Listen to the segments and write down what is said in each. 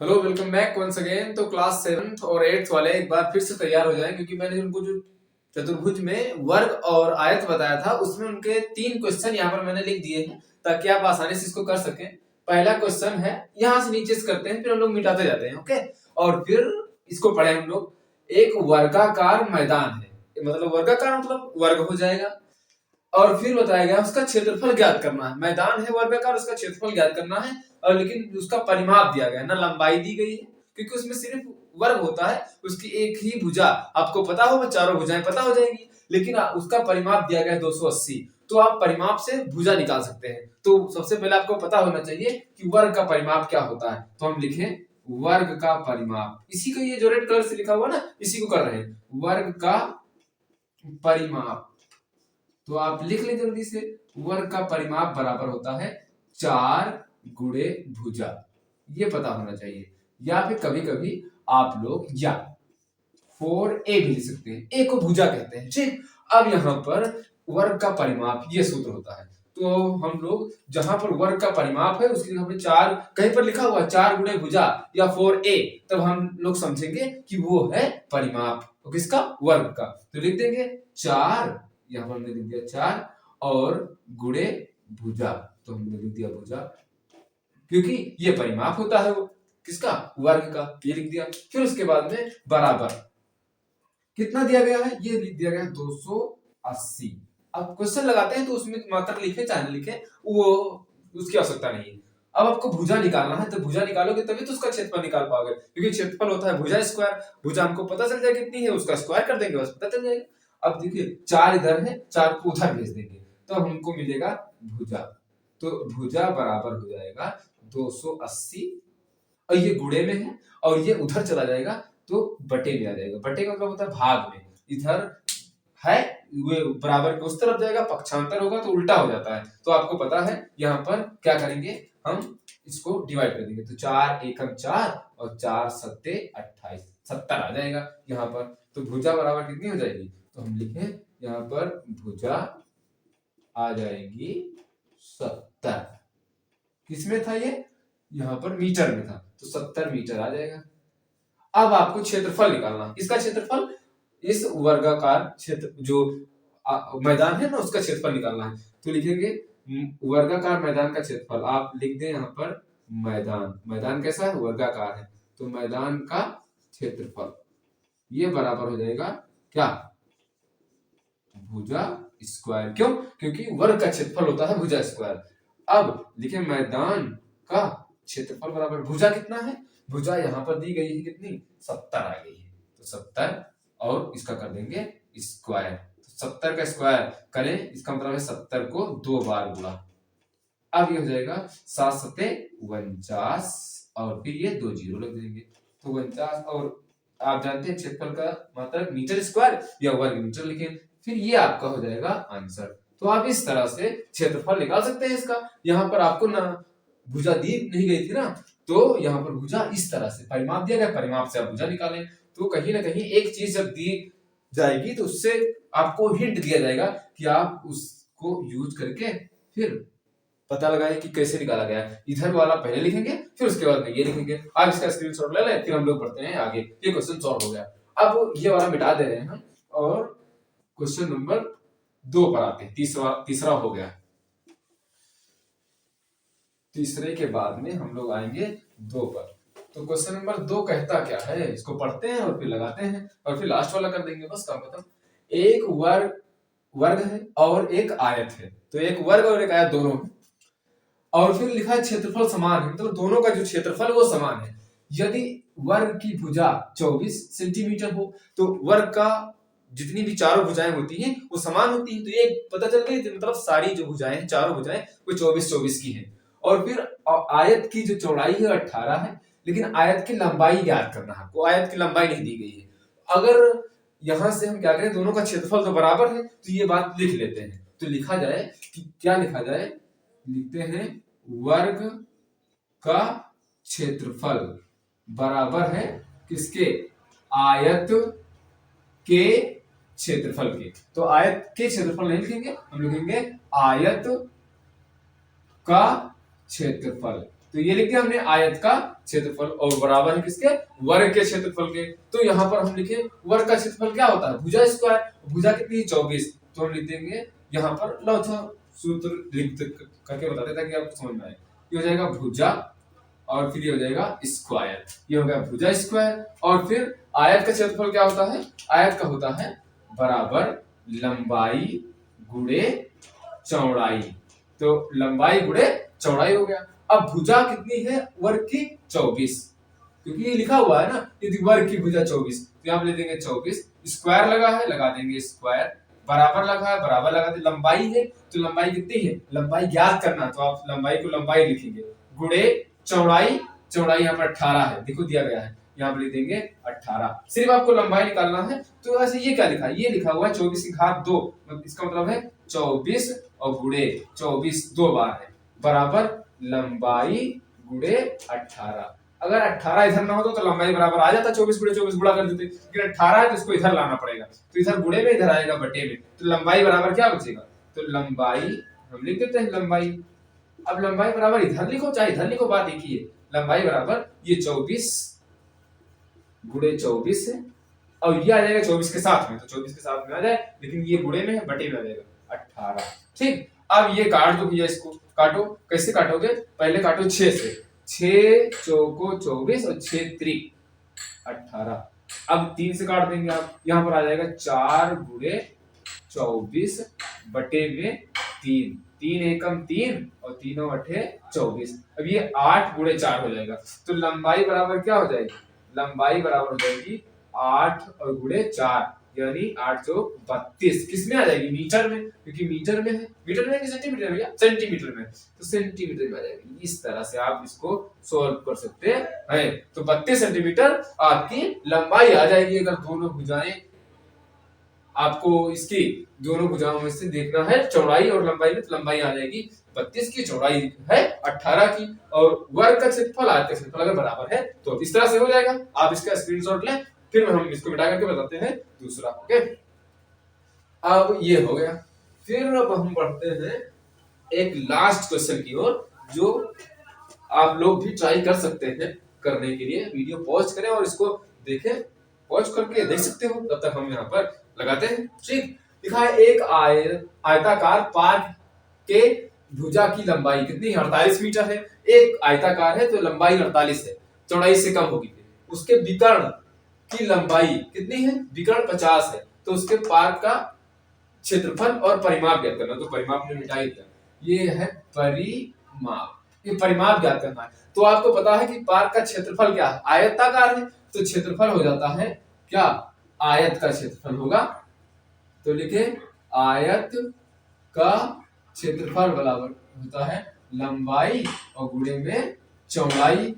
Hello, welcome back once again. तो class 7th और 8th वाले एक बार फिर से तैयार हो जाएं, क्योंकि मैंने उनको जो चतुर्भुज में वर्ग और आयत बताया था उसमें उनके 3 क्वेश्चन यहाँ पर मैंने लिख दिए हैं ताकि आप आसानी से इसको कर सकें। पहला क्वेश्चन है, यहाँ से नीचे से करते हैं, फिर हम लोग मिटाते जाते हैं। ओके, और फिर इसको पढ़े हम लोग। एक वर्गाकार मैदान है, मतलब वर्गाकार मतलब वर्ग हो जाएगा, और फिर बताया गया उसका क्षेत्रफल ज्ञात करना है। मैदान है वर्गाकार, उसका क्षेत्रफल ज्ञात करना है, और लेकिन उसका परिमाप दिया गया है ना, लंबाई दी गई है, क्योंकि उसमें सिर्फ वर्ग होता है, उसकी एक ही भुजा आपको पता होगा, चारों भुजाएं पता हो जाएंगी, लेकिन उसका परिमाप दिया गया है 280। तो आप परिमाप से भुजा निकाल सकते हैं। तो सबसे पहले आपको पता होना चाहिए कि वर्ग का परिमाप क्या होता है। तो हम लिखें वर्ग का परिमाप, इसी को ये जो रेड कलर से लिखा हुआ ना, इसी को कर रहे हैं, वर्ग का परिमाप। तो आप लिख लें जल्दी से, वर्ग का परिमाप बराबर होता है 4 गुणे भुजा। ये पता होना चाहिए। या फिर कभी कभी आप लोग या 4a भी लिख सकते हैं, a को भुजा कहते हैं। ठीक, अब यहाँ पर वर्ग का परिमाप ये सूत्र होता है। तो हम लोग जहां पर वर्ग का परिमाप है उसके लिए हमें 4 कहीं पर लिखा हुआ 4 गुणे भुजा या 4a, तब हम लोग समझेंगे कि वो है परिमाप। तो किसका? वर्ग का। तो लिख देंगे 4, यहाँ पर हमने लिख दिया 4, और गुणे भुजा, तो हमने लिख दिया भुजा, क्योंकि ये परिमाप होता है वो किसका? वर्ग का। ये लिख दिया। फिर उसके बाद में बराबर कितना दिया गया है, ये लिख दिया गया है 280। अब क्वेश्चन लगाते हैं तो उसमें मात्रा लिखे चाहे न लिखे, वो उसकी आवश्यकता नहीं है। अब आपको भुजा निकालना है, तो भुजा निकालोगे तभी तो उसका क्षेत्रफल निकाल पाओगे, क्योंकि क्षेत्रफल होता है भुजा स्क्वायर। भुजा हमको पता चल जाए कितनी है, उसका स्क्वायर कर देंगे, बस पता चल जाएगा। अब देखिए 4 इधर है, 4 को उधर भेज देंगे तो हमको मिलेगा भुजा। तो भुजा बराबर हो जाएगा 280, और ये गुणे में है और ये उधर चला जाएगा तो बटे में आ जाएगा। बटे का मतलब होता है भाग में। इधर है, वो बराबर के उस तरफ जाएगा, पक्षांतर होगा तो उल्टा हो जाता है। तो आपको पता है यहाँ पर क्या करेंगे, हम इसको डिवाइड कर देंगे। तो 4 एकम 4 और 4 सत्ते 28, 70 आ जाएगा यहाँ पर। तो भुजा बराबर कितनी हो जाएगी, तो हम लिखें यहाँ पर भुजा आ जाएगी 70। किसमें था ये? यहाँ पर मीटर में था, तो 70 मीटर आ जाएगा। अब आपको क्षेत्रफल निकालना, इसका क्षेत्रफल, इस वर्गाकार क्षेत्र जो मैदान है ना, उसका क्षेत्रफल निकालना है। तो लिखेंगे वर्गाकार मैदान का क्षेत्रफल। आप लिख दें यहाँ पर मैदान, मैदान कैसा है? वर्गाकार है, तो मैदान का क्षेत्रफल ये बराबर हो जाएगा क्या? भुजा स्क्वायर। क्यों? क्योंकि वर्ग का क्षेत्रफल होता है भुजा स्क्वायर। अब लिखे मैदान का क्षेत्रफल बराबर भुजा कितना है? भुजा यहाँ पर दी गई है कितनी? 70 आ गई है, तो 70 और इसका कर देंगे स्क्वायर। तो 70 का स्क्वायर करें, इसका मतलब है 70 को 2 बार गुणा। अब ये हो जाएगा 7 सत्ते 49, और फिर ये 2 जीरो लग देंगे, तो 49। और आप जानते हैं क्षेत्रफल का मात्रक मीटर स्क्वायर या वर्ग मीटर लिखें, फिर ये आपका हो जाएगा आंसर। तो आप इस तरह से क्षेत्रफल निकाल सकते हैं इसका। यहाँ पर आपको ना भुजा दी नहीं गई थी ना, तो यहाँ पर भुजा इस तरह से परिमाप दिया गया, परिमाप से आप भुजा निकालें। तो कहीं ना कहीं एक चीज जब दी जाएगी तो उससे आपको हिंट दिया जाएगा कि आप उसको यूज करके फिर पता लगाए कि कैसे निकाला गया है। इधर वाला पहले लिखेंगे, फिर उसके बाद में ये लिखेंगे। आप इसका स्क्रीनशॉट ले लें, फिर हम लोग बढ़ते हैं आगे। ये क्वेश्चन सॉल्व हो गया। अब ये वाला मिटा दे रहे हैं और क्वेश्चन नंबर 2 पर आते हैं। तीसरा हो गया। तीसरे के बाद में हम लोग आएंगे 2 पर। तो क्वेश्चन नंबर 2 कहता क्या है, इसको पढ़ते हैं और फिर लगाते हैं, और फिर लास्ट वाला कर देंगे, बस काम खत्म। एक वर्ग है और एक आयत है। तो एक वर्ग और एक आयत दोनों है, और फिर लिखा है क्षेत्रफल समान है, मतलब दोनों का जो क्षेत्रफल वो समान है। यदि वर्ग की भुजा 24 सेंटीमीटर हो, तो वर्ग का जितनी भी चारों भुजाएं होती हैं वो समान होती हैं। तो ये पता चल गई, मतलब सारी जो भुजाएं हैं, चारों भुजाएं, वो 24-24 की हैं। और फिर आयत की जो चौड़ाई है 18 है, लेकिन आयत की लंबाई ज्ञात करना है। आपको आयत की लंबाई नहीं दी गई है। अगर यहां से हम क्या करें, दोनों का क्षेत्रफल तो बराबर है, तो ये बात लिख लेते हैं। तो लिखा जाए कि क्या लिखा जाए, लिखते हैं वर्ग का क्षेत्रफल बराबर है किसके? आयत के क्षेत्रफल के। तो आयत के क्षेत्रफल नहीं लिखेंगे, हम लिखेंगे आयत का क्षेत्रफल। तो ये लिख दिया हमने आयत का क्षेत्रफल और बराबर है किसके, वर्ग के क्षेत्रफल के। तो यहाँ पर हम लिखे वर्ग का क्षेत्रफल क्या होता है, भुजा स्क्वायर। भुजा कितनी 24, तो हम लिख देंगे यहाँ पर लौथा सूत्र लिख करके बता देता कि आपको समझ में आए। ये हो जाएगा भुजा और फिर ये हो जाएगा स्क्वायर, ये हो गया भुजा स्क्वायर। और फिर आयत का क्षेत्रफल क्या होता है, आयत का होता है बराबर लंबाई गुणे चौड़ाई। तो लंबाई गुणे चौड़ाई हो गया। अब भुजा कितनी है वर्ग की 24, क्योंकि ये लिखा हुआ है ना यदि वर्ग की भुजा 24, तो यहाँ पे ले देंगे 24, स्क्वायर लगा है लगा देंगे स्क्वायर, बराबर लगा है बराबर लगा देंगे, लंबाई है तो लंबाई कितनी है, लंबाई ज्ञात करना तो आप लंबाई को लंबाई लिखेंगे, गुणे चौड़ाई, चौड़ाई यहाँ पर 18 है, देखो दिया गया है, यहाँ पर लिख देंगे 18। सिर्फ आपको लंबाई निकालना है। तो ऐसे ये क्या लिखा है, ये लिखा हुआ है 24 की घात 2, इसका मतलब है 24 और गुणे 24 दो बार है बराबर लंबाई गुणे 18। अगर 18 इधर ना होता तो लंबाई बराबर आ जाता, 24 गुणे 24 गुणा कर देते, लेकिन 18 है तो इसको इधर लाना पड़ेगा, तो इधर गुणे में इधर आएगा बटे में, तो लंबाई बराबर क्या बचेगा, तो लंबाई हम लिख देते हैं लंबाई। अब लंबाई बराबर इधर लिखो चाहे इधर लिखो, बात एक ही है, लंबाई बराबर ये 24 गुणे 24 है और ये आ जाएगा 24 के साथ में, तो 24 के साथ में आ जाए, लेकिन ये गुणे में है बटे में आ जाएगा 18। ठीक, अब ये काट दो भैया, इसको काटो, कैसे काटोगे, पहले काटो 6 से, 6 चौको 24 और 6 त्रिक 18। अब 3 से काट देंगे आप, यहाँ पर आ जाएगा 4 गुणे 24 बटे में 3, 3 एकम 3 और 3 अठे 24। अब ये 8 गुणे 4 हो जाएगा, तो लंबाई बराबर क्या हो जाएगी, लंबाई बराबर हो जाएगी 8 और गुणे 4 यानी 832। किसमें आ जाएगी, मीटर में, क्योंकि मीटर में है, मीटर में कि सेंटीमीटर में, या सेंटीमीटर में, तो सेंटीमीटर में आ जाएगी। इस तरह से आप इसको सॉल्व कर सकते हैं। तो 32 सेंटीमीटर आपकी लंबाई आ जाएगी। अगर दोनों भुजाएं आपको इसकी दोनों भुजाओं में से देखना है चौड़ाई और लंबाई में, तो लंबाई आ जाएगी 32 की, चौड़ाई है 18 की, और वर्ग का क्षेत्रफल आयत का क्षेत्रफल अगर बराबर है तो इस तरह से हो जाएगा। आप इसका स्क्रीनशॉट लें, फिर हम इसको मिटा करके बताते हैं दूसरा। ओके, अब ये हो गया। फिर अब हम बढ़ते हैं एक लास्ट क्वेश्चन की ओर, जो आप लोग भी ट्राई कर सकते हैं करने के लिए। वीडियो पॉज करें और इसको देखें, पॉज करके देख सकते हो, तब तक हम यहाँ पर लगाते हैं। ठीक, लिखा है एक आयताकार पार्क के भुजा की लंबाई कितनी, 48 मीटर है। एक आयताकार है तो लंबाई 48 है, चौड़ाई से कम होगी। उसके विकर्ण की लंबाई कितनी है, विकर्ण 50 है, तो उसके पार्क का क्षेत्रफल और परिमाप ज्ञात करना। तो परिमाप ने मिटा ही दिया, ये है परिमाप, ये परिमाप ज्ञात करना है। तो आपको पता है कि पार्क का क्षेत्रफल क्या है, आयताकार है, तो क्षेत्रफल हो जाता है क्या, आयत का क्षेत्रफल होगा। तो लिखे आयत का क्षेत्रफल बराबर होता है लंबाई और गुणे में चौड़ाई।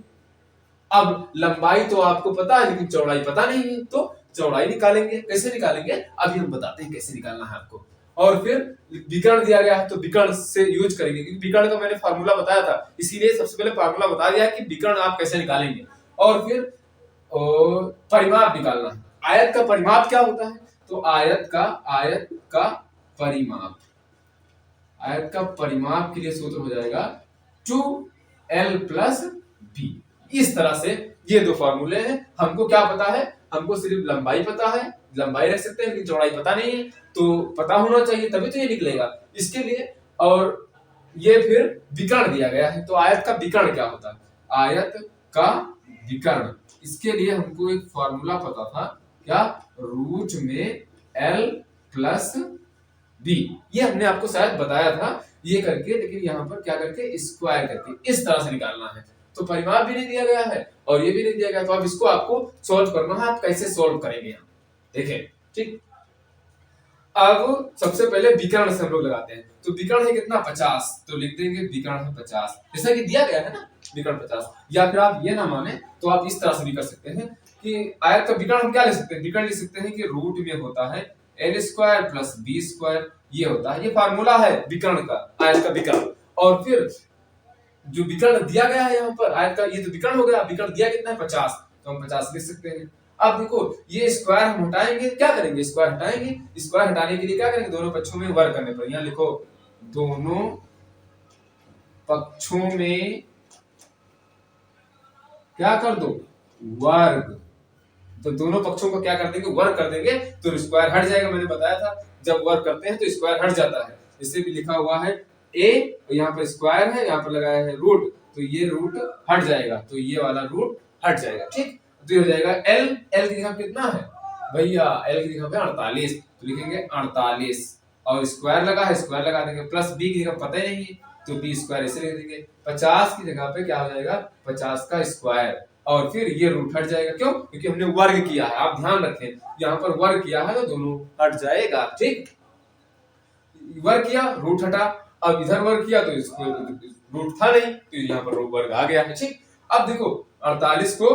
अब लंबाई तो आपको पता है लेकिन चौड़ाई पता नहीं है, तो चौड़ाई निकालेंगे। कैसे निकालेंगे अभी हम बताते हैं कैसे निकालना है आपको। और फिर विकर्ण दिया गया है तो विकर्ण से यूज करेंगे, क्योंकि विकर्ण का मैंने फार्मूला बताया था, इसीलिए सबसे पहले फार्मूला बता दिया कि विकर्ण आप कैसे निकालेंगे। और फिर परिमाप निकालना है। आयत का परिमाप क्या होता है, तो आयत का परिमाप, आयत का परिमाप के लिए सूत्र हो जाएगा 2l + b। इस तरह से ये दो फॉर्मूले हैं। हमको क्या पता है, हमको सिर्फ लंबाई पता है, लंबाई रख सकते हैं लेकिन चौड़ाई पता नहीं है, तो पता होना चाहिए तभी तो ये निकलेगा इसके लिए। और ये फिर विकर्ण दिया गया है, तो आयत का विकर्ण क्या होता है, आयत का विकर्ण, इसके लिए हमको एक फॉर्मूला पता था क्या, रूट में l + b। ये हमने आपको शायद बताया था ये करके, लेकिन यहाँ पर क्या करके स्क्वायर करके इस तरह से निकालना है। तो परिमाप भी नहीं दिया गया है और ये भी नहीं दिया गया, तो अब इसको आपको सॉल्व करना है। आप कैसे सॉल्व करेंगे यहाँ देखें। ठीक, अब सबसे पहले विकर्ण से हम लोग लगाते हैं। तो विकर्ण है कितना 50, तो लिख देंगे विकर्ण है 50, जैसा कि दिया गया है ना विकर्ण 50। या फिर आप ये ना माने तो आप इस तरह से भी कर सकते हैं कि आयत का विकर्ण हम क्या ले सकते हैं, विकर्ण लिख सकते हैं कि रूट में होता है l² + b², ये होता है, ये फार्मूला है विकर्ण का, आयत का विकर्ण। और फिर जो विकर्ण दिया गया है यहाँ पर आयत का, ये तो विकर्ण हो गया, विकर्ण दिया कितना है 50, तो हम 50 लिख सकते हैं। अब देखो ये स्क्वायर हम हटाएंगे, क्या करेंगे, स्क्वायर हटाएंगे, स्क्वायर हटाने के लिए क्या करेंगे, दोनों पक्षों में वर्ग करने पर। यहाँ लिखो दोनों पक्षों में क्या कर दो, वर्ग। तो दोनों पक्षों को क्या कर देंगे, वर्ग कर देंगे, तो स्क्वायर हट जाएगा। मैंने बताया था जब वर्ग करते हैं तो स्क्वायर हट जाता है। इसे भी लिखा हुआ है a, यहाँ पर स्क्वायर है, यहाँ पर लगाया है रूट, तो ये रूट हट जाएगा, तो ये वाला रूट हट जाएगा। ठीक, तो ये हो जाएगा l, l की जगह कितना है भैया, l की जगह पे 48, तो लिखेंगे 48, और स्क्वायर लगा है, स्क्वायर लगा देंगे, प्लस b की जगह पता ही नहीं है तो b स्क्वायर ऐसे लिख देंगे। 50 की जगह पे क्या हो जाएगा, 50 का स्क्वायर, और फिर ये रूट हट जाएगा। क्यों, क्योंकि हमने वर्ग किया है। आप ध्यान रखें, यहाँ पर वर्ग किया है तो दोनों हट जाएगा। ठीक, वर्ग किया, रूट हटा, अब इधर वर्ग किया तो इसको रूट था नहीं, तो यहाँ पर वर्ग आ गया है। ठीक, अब देखो 48 को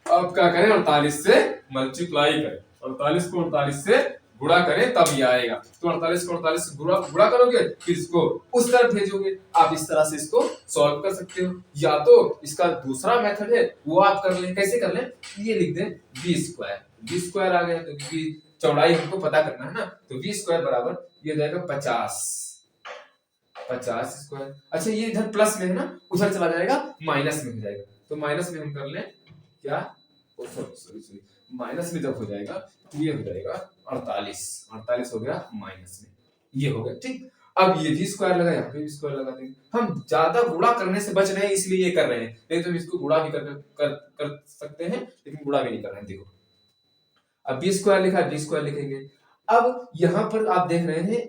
अब क्या करें, 48 से मल्टीप्लाई करें, 48 को 48 से गुणा करें तब ये आएगा। तो 48 को 48 से गुणा करोगे, फिर इसको उस तरफ भेजोगे। आप इस तरह से इसको सॉल्व कर सकते हो, या तो इसका दूसरा मेथड है वो आप कर लें। कैसे कर लें, ये लिख दें बी स्क्वायर, बी स्क्वायर आ गया तो क्योंकि चौड़ाई हमको पता करना है ना, तो बी स्क्वायर बराबर ये हो जाएगा 50, 50 स्क्वायर। अच्छा, ये इधर प्लस में है ना, उधर चला जाएगा माइनस में हो जाएगा, तो माइनस में हम कर लें क्या, सॉरी माइनस में जब हो जाएगा तो ये हो जाएगा 48, 48 हो गया माइनस में, ये हो गया। ठीक, अब ये भी स्क्वायर लगा, यहाँ पे भी स्क्वायर लगा देंगे। हम ज्यादा गुणा करने से बच रहे हैं इसलिए ये कर रहे हैं, नहीं तो हम इसको गुणा भी कर सकते हैं, लेकिन गुणा भी नहीं कर रहे हैं। देखो अब बी स्क्वायर लिखा है, बी स्क्वायर लिखेंगे। अब यहाँ पर आप देख रहे हैं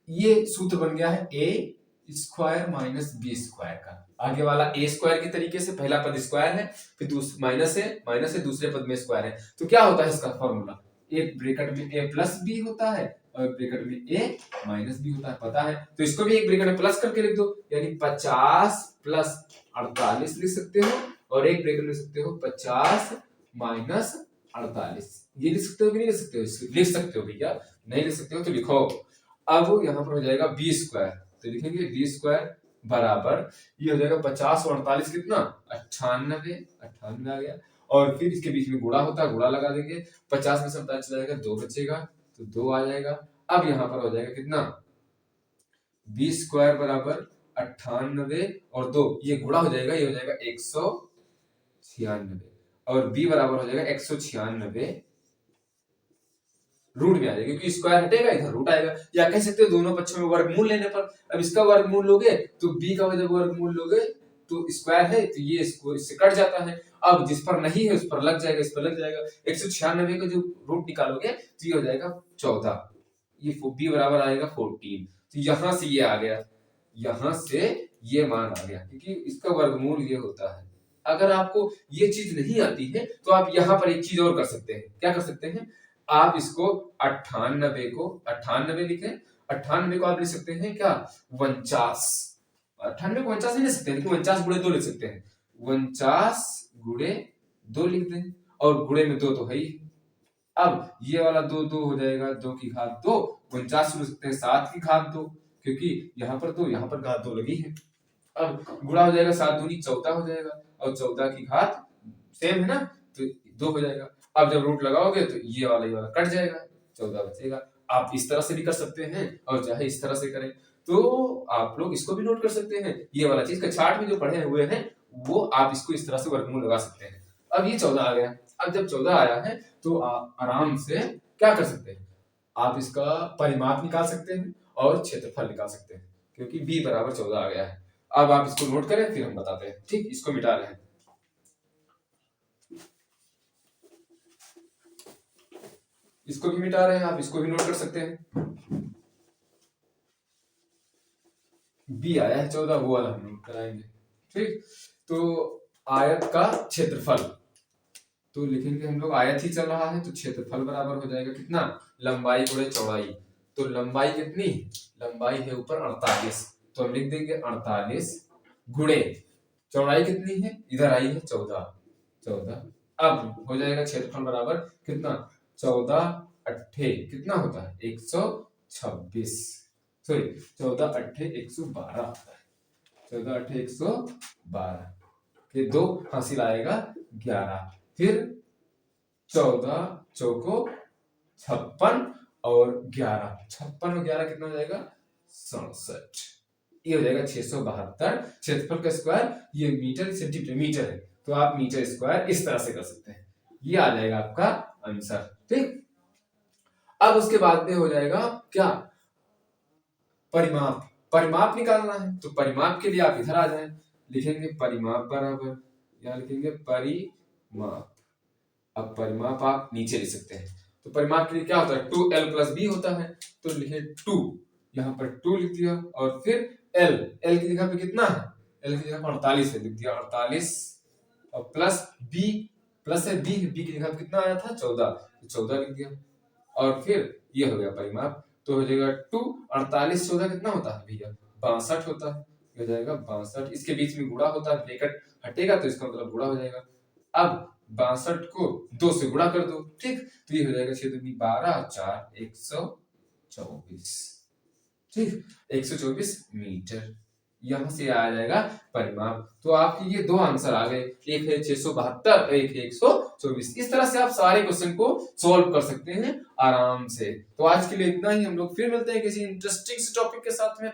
ये सूत्र बन गया है ए स्क्वायर माइनस बी स्क्वायर का। आगे वाला ए स्क्वायर के तरीके से, पहला पद स्क्वायर है, फिर माइनस है, दूसरे पद में स्क्वायर है, तो क्या होता है इसका फॉर्मूला, एक ब्रैकेट में ए प्लस बी होता है और ब्रैकेट में ए माइनस बी होता है, पता है। तो इसको भी एक ब्रैकेट में प्लस करके लिख दो, यानी 50 प्लस 48 लिख सकते हो, और एक ब्रैकेट लिख सकते हो 50 माइनस 48। ये लिख सकते हो कि नहीं लिख सकते हो, लिख सकते हो भैया, नहीं लिख सकते हो तो लिखो। अब यहाँ पर हो जाएगा बी स्क्वायर, तो लिखेंगे बी स्क्वायर बराबर ये हो जाएगा 50 और 48 कितना, 98, 98 आ गया, और फिर इसके बीच में गुणा होता है, गुणा लगा देंगे, 50 में से 48 चला जाएगा, 2 बचेगा तो 2 आ जाएगा। अब यहाँ पर हो जाएगा कितना, बी स्क्वायर बराबर 98 और 2, ये गुणा हो जाएगा, ये हो जाएगा 196, और बी बराबर हो जाएगा 196 रूट में आ जाएगा, क्योंकि स्क्वायर हटेगा इधर रूट आएगा। या कह सकते हो दोनों पक्षों में वर्गमूल लेने पर, अब इसका वर्गमूल लोगे तो बी का जब वर्गमूल लोगे तो स्क्वायर है तो ये इसको इससे कट जाता है, अब जिस पर नहीं है उस पर लग जाएगा, इस पर लग जाएगा। 196 का जो रूट निकालोगे तो ये हो जाएगा 14, ये बी बराबर आएगा 14, तो यहां से ये आ गया, यहां से ये मान आ गया, क्योंकि इसका वर्गमूल ये होता है। अगर आपको ये चीज नहीं आती है तो आप यहाँ पर एक चीज और कर सकते हैं। क्या कर सकते हैं, आप इसको 98 को 98 लिखें, 98 को आप लिख सकते हैं क्या 49, 98 को 49 नहीं लिख सकते, लेकिन 49 गुणे 2 लिख सकते हैं, 49 गुणे 2 लिख दें, और गुणे में 2 तो है ही। अब ये वाला 2 2 हो जाएगा, 2 की घात 2, 49 लिख सकते हैं 7 की घात 2, क्योंकि यहाँ पर 2 यहाँ पर घात 2 लगी है। अब गुणा हो जाएगा, 7 दूनी 14 हो जाएगा, और 14 की घात सेम है ना, तो 2 हो जाएगा। अब जब रूट लगाओगे तो ये वाला कट जाएगा, 14 बचेगा। आप इस तरह से भी कर सकते हैं और चाहे इस तरह से करें, तो आप लोग इसको भी नोट कर सकते हैं। ये वाला चीज का चार्ट में जो पढ़े हुए हैं वो आप इसको इस तरह से वर्गमूल लगा सकते हैं। अब ये 14 आ गया, अब जब 14 आया है तो आप आराम से क्या कर सकते हैं, आप इसका परिमाप निकाल सकते हैं और क्षेत्रफल निकाल सकते हैं, क्योंकि b बराबर 14 आ गया है। अब आप इसको नोट करें फिर हम बताते हैं। ठीक, इसको मिटा रहे हैं, इसको भी मिटा रहे हैं, आप इसको भी नोट कर सकते हैं। बी आया है 14, वो वाला हम नोट कराएंगे। ठीक, तो आयत का क्षेत्रफल, तो लिखेंगे हम लोग आयत ही चल रहा है तो क्षेत्रफल बराबर हो जाएगा कितना, लंबाई गुणे चौड़ाई। तो लंबाई कितनी, लंबाई है ऊपर 48, तो हम लिख देंगे 48 गुणे चौड़ाई कितनी है, इधर आई है 14, 14। अब हो जाएगा क्षेत्रफल बराबर कितना, 14 अट्ठे कितना होता है 126, सॉरी 14 अट्ठे 112 होता है, 14 अट्ठे 112 के 2 हासिल आएगा 11, फिर 14 चौको 56 और 11, 56 और 11 कितना हो जाएगा 67, ये हो जाएगा 672। क्षेत्रफल का स्क्वायर, ये मीटर सेंटीमीटर है, तो आप मीटर स्क्वायर इस तरह से कर सकते हैं, ये आ जाएगा आपका आंसर। ठीक, अब उसके बाद में हो जाएगा क्या, परिमाप। परिमाप निकालना है, तो परिमाप के लिए आप इधर आ जाएं, लिखेंगे परिमाप बराबर, या लिखेंगे परिमाप। अब परिमाप आप नीचे लिख सकते हैं, तो परिमाप के लिए क्या होता है, 2l + b होता है, तो लिखे 2, यहाँ पर 2 लिख दिया, और फिर l की जगह पे कितना है, l की जगह पर 48 है, लिख दिया 48, और प्लस b, प्लस है b की जगह पे कितना आया था 14, तो 14 लिख दिया, और फिर ये हो गया परिमाप। तो हो जाएगा 2, 48, 14 कितना होता है भैया, 62 होता है, हो जाएगा 62। इसके बीच में गुणा होता है, ब्रैकेट हटेगा तो इसका मतलब गुणा हो जाएगा। अब 62 को 2 से गुणा कर दो, ठीक, तो ये हो जाएगा 6 दूनी 12, 4 124, ठीक, 124 मीटर। यहां से आ जाएगा परिमाप। तो आपके ये दो आंसर आ गए, एक है 672, एक है 124। इस तरह से आप सारे क्वेश्चन को सॉल्व कर सकते हैं आराम से। तो आज के लिए इतना ही, हम लोग फिर मिलते हैं किसी इंटरेस्टिंग टॉपिक के साथ में।